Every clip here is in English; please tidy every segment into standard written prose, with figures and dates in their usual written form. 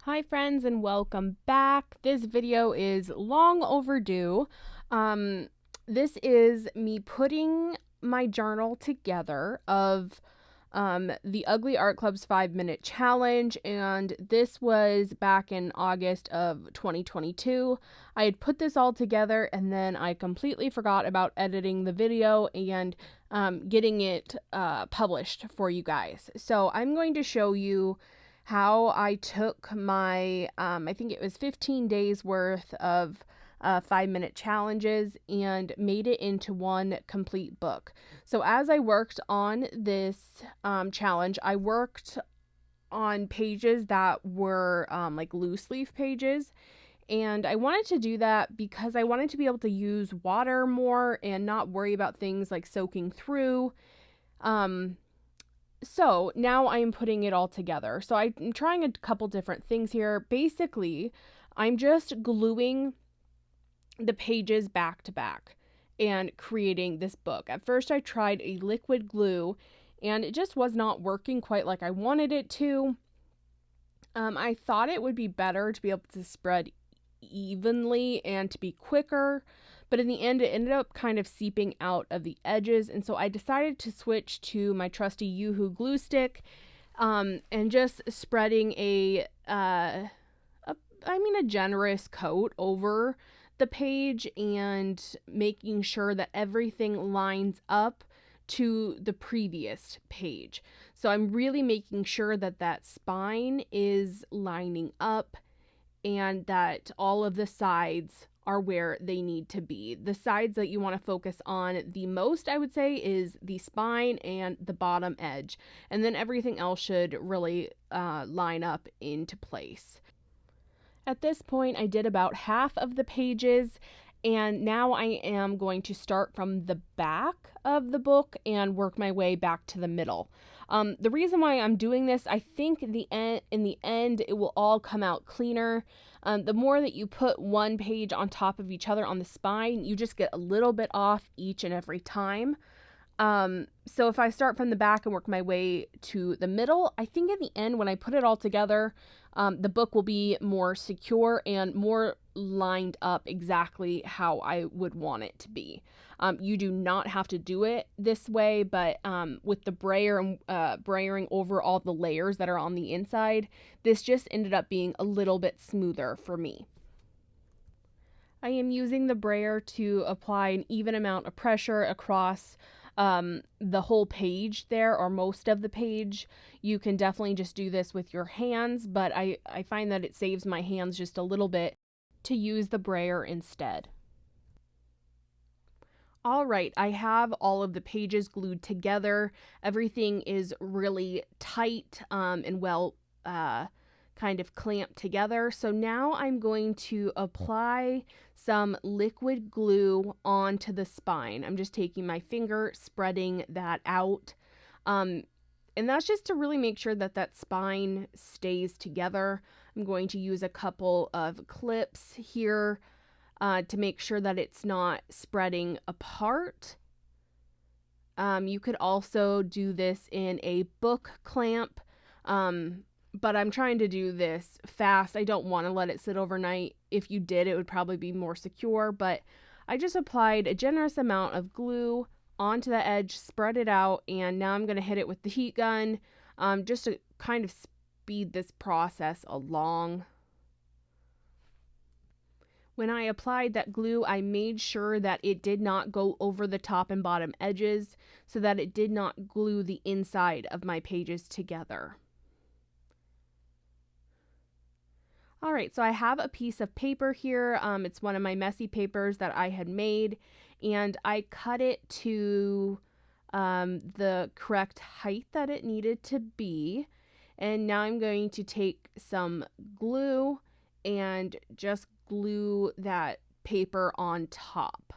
Hi friends and welcome back. This video is long overdue. This is me putting my journal together of the Ugly Art Club's 5-minute challenge, and this was back in August of 2022. I had put this all together and then I completely forgot about editing the video and getting it published for you guys. So I'm going to show you how I took my, I think it was 15 days worth of 5-minute challenges and made it into one complete book. So as I worked on this challenge, I worked on pages that were like loose leaf pages. And I wanted to do that because I wanted to be able to use water more and not worry about things like soaking through. So now I'm putting it all together. So I'm trying a couple different things here. Basically, I'm just gluing the pages back to back and creating this book. At first, I tried a liquid glue and it just was not working quite like I wanted it to. I thought it would be better to be able to spread evenly and to be quicker, but in the end it ended up kind of seeping out of the edges, and so I decided to switch to my trusty Yoo-Hoo glue stick and just spreading a generous coat over the page and making sure that everything lines up to the previous page. So I'm really making sure that that spine is lining up and that all of the sides are where they need to be. The sides that you want to focus on the most, I would say, is the spine and the bottom edge. And then everything else should really line up into place. At this point, I did about half of the pages, and now I am going to start from the back of the book and work my way back to the middle. The reason why I'm doing this, I think in the end, it will all come out cleaner. The more that you put one page on top of each other on the spine, you just get a little bit off each and every time. So if I start from the back and work my way to the middle, I think in the end, when I put it all together, the book will be more secure and more lined up exactly how I would want it to be. You do not have to do it this way, but with the brayering over all the layers that are on the inside, this just ended up being a little bit smoother for me. I am using the brayer to apply an even amount of pressure across the whole page there, or most of the page. You can definitely just do this with your hands, but I find that it saves my hands just a little bit to use the brayer instead. All right, I have all of the pages glued together. Everything is really tight and well kind of clamped together. So now I'm going to apply some liquid glue onto the spine. I'm just taking my finger, spreading that out. And that's just to really make sure that that spine stays together. I'm going to use a couple of clips here to make sure that it's not spreading apart. You could also do this in a book clamp, but I'm trying to do this fast. I don't want to let it sit overnight. If you did, it would probably be more secure, but I just applied a generous amount of glue onto the edge, spread it out, and now I'm going to hit it with the heat gun just to kind of speed this process along. When I applied that glue, I made sure that it did not go over the top and bottom edges so that it did not glue the inside of my pages together. All right, so I have a piece of paper here. It's one of my messy papers that I had made, and I cut it to the correct height that it needed to be. And now I'm going to take some glue and just glue that paper on top.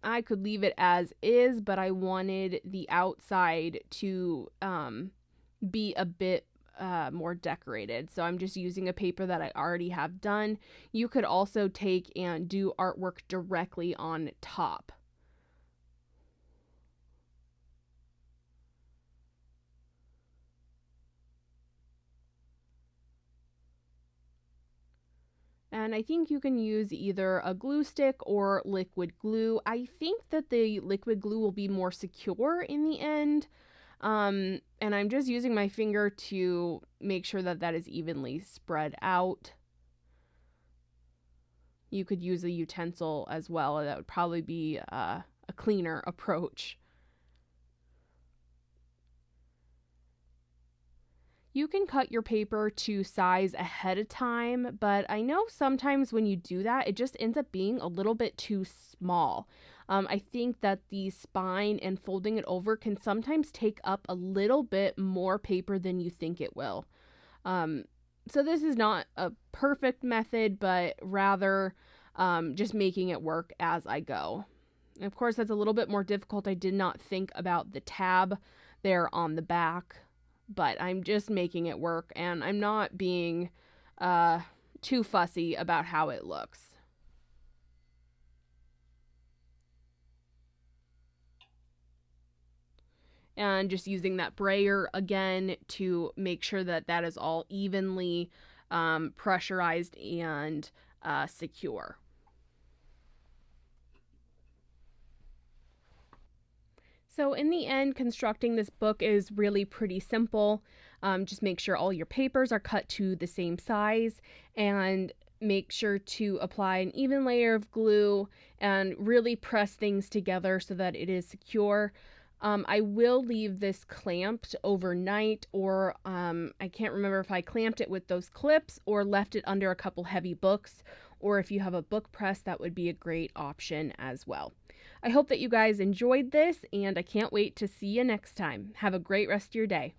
I could leave it as is, but I wanted the outside to be a bit more decorated. So I'm just using a paper that I already have done. You could also take and do artwork directly on top. And I think you can use either a glue stick or liquid glue. I think that the liquid glue will be more secure in the end. And I'm just using my finger to make sure that that is evenly spread out. You could use a utensil as well. That would probably be a cleaner approach. You can cut your paper to size ahead of time, but I know sometimes when you do that, it just ends up being a little bit too small. I think that the spine and folding it over can sometimes take up a little bit more paper than you think it will. So this is not a perfect method, but rather just making it work as I go. And of course, that's a little bit more difficult. I did not think about the tab there on the back, but I'm just making it work, and I'm not being too fussy about how it looks. And just using that brayer again to make sure that that is all evenly pressurized and secure. So in the end, constructing this book is really pretty simple. Just make sure all your papers are cut to the same size, and make sure to apply an even layer of glue and really press things together so that it is secure. I will leave this clamped overnight, or I can't remember if I clamped it with those clips or left it under a couple heavy books, or if you have a book press, that would be a great option as well. I hope that you guys enjoyed this, and I can't wait to see you next time. Have a great rest of your day.